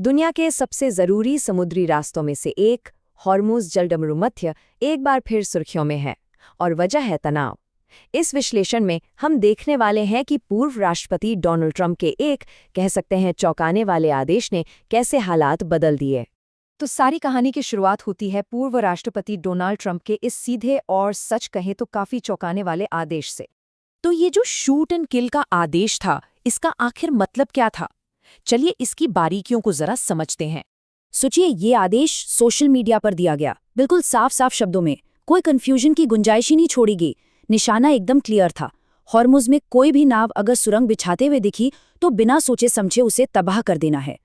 दुनिया के सबसे ज़रूरी समुद्री रास्तों में से एक, हॉर्मुज़ जलडमरूमध्य, एक बार फिर सुर्खियों में है। और वजह है तनाव। इस विश्लेषण में हम देखने वाले हैं कि पूर्व राष्ट्रपति डोनाल्ड ट्रंप के एक, कह सकते हैं, चौंकाने वाले आदेश ने कैसे हालात बदल दिए। तो सारी कहानी की शुरुआत होती है पूर्व राष्ट्रपति डोनाल्ड ट्रंप के इस सीधे और सच कहें तो काफी चौंकाने वाले आदेश से। तो ये जो शूट एंड किल का आदेश था, इसका आखिर मतलब क्या था? चलिए इसकी बारीकियों को जरा समझते हैं। सोचिए, ये आदेश सोशल मीडिया पर दिया गया, बिल्कुल साफ साफ शब्दों में, कोई कंफ्यूजन की गुंजाइश ही नहीं छोड़ी गई। निशाना एकदम क्लियर था। हॉर्मुज़ में कोई भी नाव अगर सुरंग बिछाते हुए दिखी तो बिना सोचे समझे उसे तबाह कर देना है।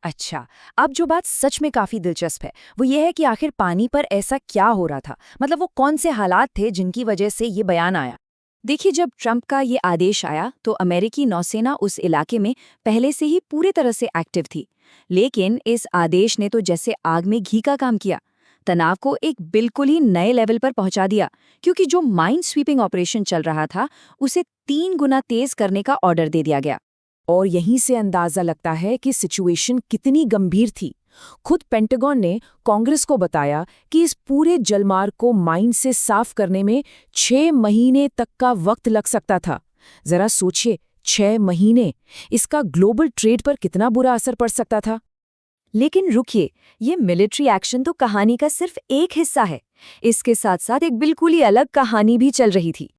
अच्छा, अब जो बात सच में काफी दिलचस्प है वो ये है कि आखिर पानी पर ऐसा क्या हो रहा था, मतलब वो कौन से हालात थे जिनकी वजह से ये बयान आया। देखिए, जब ट्रंप का ये आदेश आया तो अमेरिकी नौसेना उस इलाके में पहले से ही पूरी तरह से एक्टिव थी, लेकिन इस आदेश ने तो जैसे आग में घी का काम किया। तनाव को एक बिल्कुल ही नए लेवल पर पहुंचा दिया, क्योंकि जो माइंड स्वीपिंग ऑपरेशन चल रहा था उसे 3 गुना तेज करने का ऑर्डर दे दिया गया। और यहीं से अंदाजा लगता है कि सिचुएशन कितनी गंभीर थी। खुद पेंटागन ने कांग्रेस को बताया कि इस पूरे जलमार्ग को माइन से साफ करने में 6 महीने तक का वक्त लग सकता था। जरा सोचिए, 6 महीने, इसका ग्लोबल ट्रेड पर कितना बुरा असर पड़ सकता था। लेकिन रुकिए, ये मिलिट्री एक्शन तो कहानी का सिर्फ एक हिस्सा है। इसके साथ साथ एक बिल्कुल ही अलग कहानी भी चल रही थी।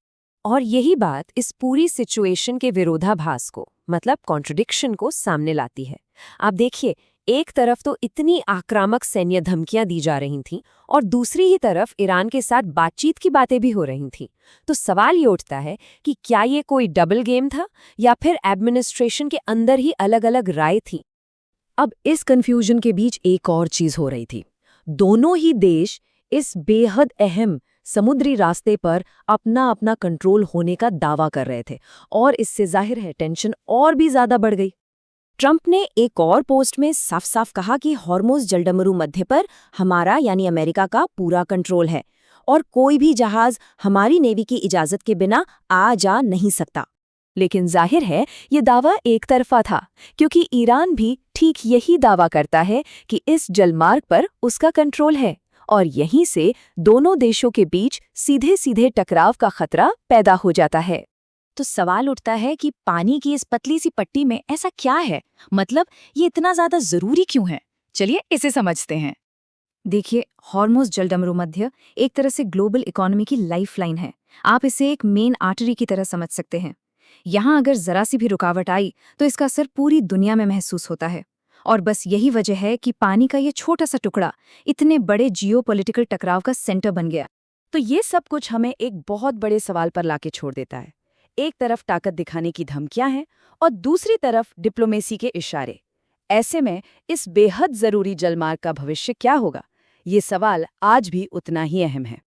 और यही बात इस पूरी सिचुएशन के विरोधाभास को, मतलब कॉन्ट्रडिक्शन को, सामने लाती है। आप देखिए, एक तरफ तो इतनी आक्रामक सैन्य धमकियां दी जा रही थीं और दूसरी ही तरफ ईरान के साथ बातचीत की बातें भी हो रही थीं। तो सवाल ये उठता है कि क्या ये कोई डबल गेम था या फिर एडमिनिस्ट्रेशन के अंदर ही अलग-अलग राय थी। अब इस कंफ्यूजन के बीच एक और चीज हो रही थी। दोनों ही देश इस बेहद अहम समुद्री रास्ते पर अपना अपना कंट्रोल होने का दावा कर रहे थे, और इससे जाहिर है टेंशन और भी ज्यादा बढ़ गई। ट्रंप ने एक और पोस्ट में साफ साफ कहा कि हॉर्मुज़ जलडमरूमध्य पर हमारा यानी अमेरिका का पूरा कंट्रोल है और कोई भी जहाज हमारी नेवी की इजाजत के बिना आ जा नहीं सकता। लेकिन जाहिर है ये दावा एक तरफा था, क्योंकि ईरान भी ठीक यही दावा करता है कि इस जलमार्ग पर उसका कंट्रोल है, और यहीं से दोनों देशों के बीच सीधे सीधे टकराव का खतरा पैदा हो जाता है। तो सवाल उठता है कि पानी की इस पतली सी पट्टी में ऐसा क्या है, मतलब ये इतना ज्यादा जरूरी क्यों है। चलिए इसे समझते हैं। देखिए, हॉर्मुज़ जलडमरूमध्य एक तरह से ग्लोबल इकोनॉमी की लाइफलाइन है। आप इसे एक मेन आर्टरी की तरह समझ सकते हैं। यहाँ अगर जरा सी भी रुकावट आई तो इसका असर पूरी दुनिया में महसूस होता है। और बस यही वजह है कि पानी का ये छोटा सा टुकड़ा इतने बड़े जियोपॉलिटिकल टकराव का सेंटर बन गया। तो ये सब कुछ हमें एक बहुत बड़े सवाल पर लाके छोड़ देता है। एक तरफ ताकत दिखाने की धमकियां हैं और दूसरी तरफ डिप्लोमेसी के इशारे। ऐसे में इस बेहद जरूरी जलमार्ग का भविष्य क्या होगा, ये सवाल आज भी उतना ही अहम है।